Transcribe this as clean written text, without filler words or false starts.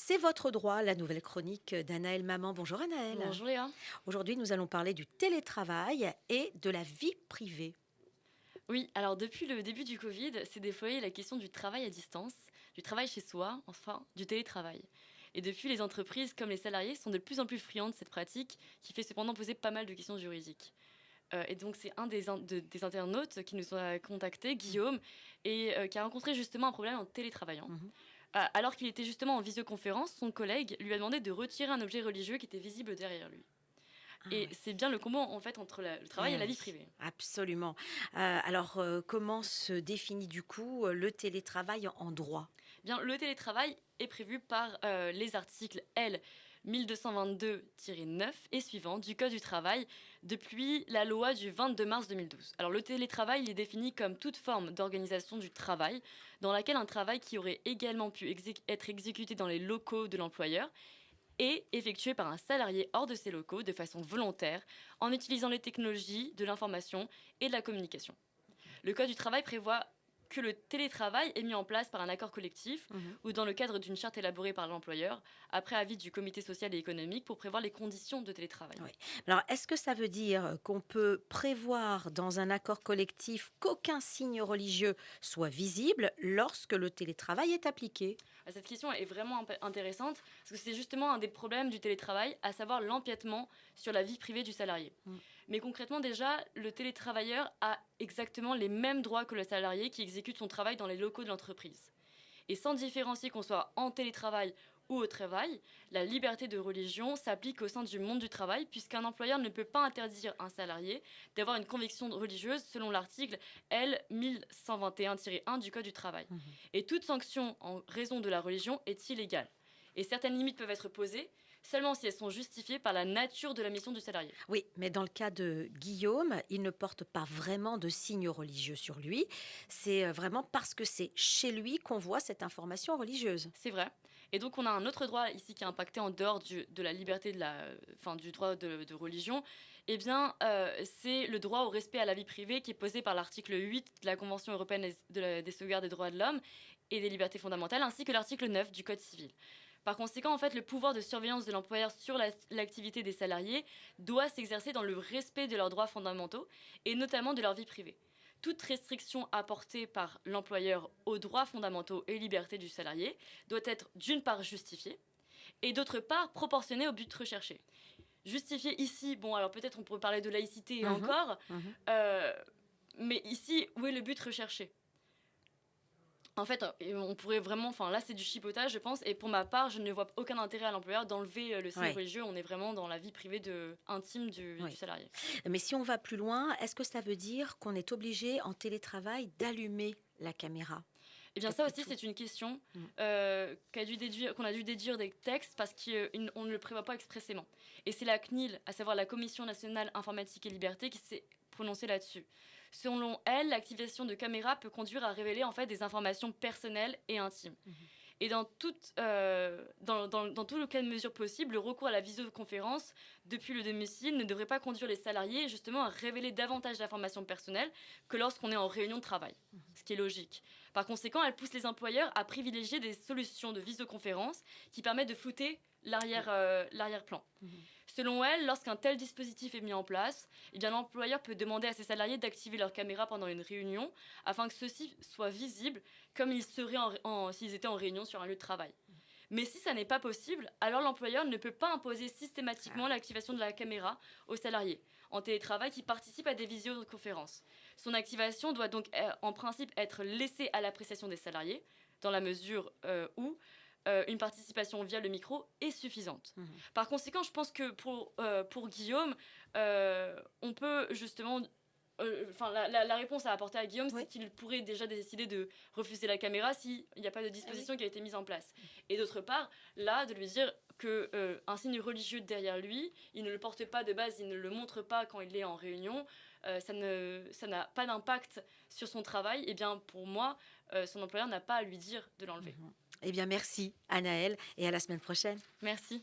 C'est votre droit, la nouvelle chronique d'Anaël Maman. Bonjour Anaël. Bonjour Léa. Aujourd'hui, nous allons parler du télétravail et de la vie privée. Oui, alors depuis le début du Covid, s'est déployée la question du travail à distance, du travail chez soi, enfin du télétravail. Et depuis, les entreprises comme les salariés sont de plus en plus friands de cette pratique qui fait cependant poser pas mal de questions juridiques. Et donc c'est un des internautes qui nous a contacté, Guillaume, et qui a rencontré justement un problème en télétravaillant. Mhm. Alors qu'il était justement en visioconférence, son collègue lui a demandé de retirer un objet religieux qui était visible derrière lui. Ah Et oui. c'est bien le combo en fait entre le travail et Eh la vie oui, privée. absolument. Comment se définit du coup le télétravail en droit? Bien, le télétravail est prévu par les articles L 1222-9 et suivants du Code du travail depuis la loi du 22 mars 2012. Alors le télétravail il est défini comme toute forme d'organisation du travail dans laquelle un travail qui aurait également pu être exécuté dans les locaux de l'employeur est effectué par un salarié hors de ses locaux de façon volontaire en utilisant les technologies de l'information et de la communication. Le Code du travail prévoit que le télétravail est mis en place par un accord collectif Mhm. ou dans le cadre d'une charte élaborée par l'employeur, après avis du comité social et économique pour prévoir les conditions de télétravail. Oui. Alors, est-ce que ça veut dire qu'on peut prévoir dans un accord collectif qu'aucun signe religieux soit visible lorsque le télétravail est appliqué? Cette question est vraiment intéressante parce que c'est justement un des problèmes du télétravail, à savoir l'empiètement sur la vie privée du salarié. Mm. Mais concrètement déjà, le télétravailleur a exactement les mêmes droits que le salarié qui exécute son travail dans les locaux de l'entreprise. Et sans différencier qu'on soit en télétravail ou au travail, la liberté de religion s'applique au sein du monde du travail puisqu'un employeur ne peut pas interdire à un salarié d'avoir une conviction religieuse selon l'article L 1121-1 du Code du travail. Mhm. Et toute sanction en raison de la religion est illégale. Et certaines limites peuvent être posées seulement si elles sont justifiées par la nature de la mission du salarié. Oui, mais dans le cas de Guillaume, il ne porte pas vraiment de signes religieux sur lui. C'est vraiment parce que c'est chez lui qu'on voit cette information religieuse. C'est vrai. Et donc, on a un autre droit ici qui est impacté en dehors de la liberté, du droit de religion. Eh bien, c'est le droit au respect à la vie privée qui est posé par l'article 8 de la Convention européenne des sauvegardes des droits de l'homme et des libertés fondamentales, ainsi que l'article 9 du Code civil. Par conséquent, en fait, le pouvoir de surveillance de l'employeur sur l'activité des salariés doit s'exercer dans le respect de leurs droits fondamentaux et notamment de leur vie privée. Toute restriction apportée par l'employeur aux droits fondamentaux et libertés du salarié doit être d'une part justifiée et d'autre part proportionnée au but recherché. Justifiée ici, bon alors peut-être on pourrait parler de laïcité et Mhm, encore, mhm. euh, mais ici où est le but recherché? En fait, on pourrait vraiment, enfin là c'est du chipotage je pense, et pour ma part je ne vois aucun intérêt à l'employeur d'enlever le signe Ouais, religieux, on est vraiment dans la vie privée intime du ouais. salarié. Mais si on va plus loin, est-ce que ça veut dire qu'on est obligé en télétravail d'allumer la caméra? Eh bien, Peut-être ça plus aussi, tout. c'est une question Mm. qu'on a dû déduire des textes parce qu'on ne le prévoit pas expressément. Et c'est la CNIL, à savoir la Commission nationale informatique et liberté, qui s'est prononcée là-dessus. Selon elle, l'activation de caméras peut conduire à révéler en fait des informations personnelles et intimes. Mhm. Et dans tout le cas de mesure possible, le recours à la visioconférence depuis le domicile ne devrait pas conduire les salariés justement à révéler davantage d'informations personnelles que lorsqu'on est en réunion de travail, ce qui est logique. Par conséquent, elle pousse les employeurs à privilégier des solutions de visioconférence qui permettent de flouter l'arrière-plan. Mhm. Selon elle, lorsqu'un tel dispositif est mis en place, eh bien, l'employeur peut demander à ses salariés d'activer leur caméra pendant une réunion afin que ceux-ci soient visibles comme ils seraient s'ils étaient en réunion sur un lieu de travail. Mais si ça n'est pas possible, alors l'employeur ne peut pas imposer Ah systématiquement oui. l'activation de la caméra aux salariés en télétravail qui participent à des visioconférences. Son activation doit donc en principe être laissée à l'appréciation des salariés, dans la mesure où une participation via le micro est suffisante. Mhm. Par conséquent, je pense que pour Guillaume, on peut justement la réponse à apporter à Guillaume, c'est Oui. qu'il pourrait déjà décider de refuser la caméra s'il n'y a pas de Ah oui. disposition qui a été mise en place. Et d'autre part, là, de lui dire que un signe religieux derrière lui, il ne le porte pas de base, il ne le montre pas quand il est en réunion, ça n'a pas d'impact sur son travail, et bien pour moi, son employeur n'a pas à lui dire de l'enlever. Mhm. Eh bien, merci, Anaël, et à la semaine prochaine. Merci.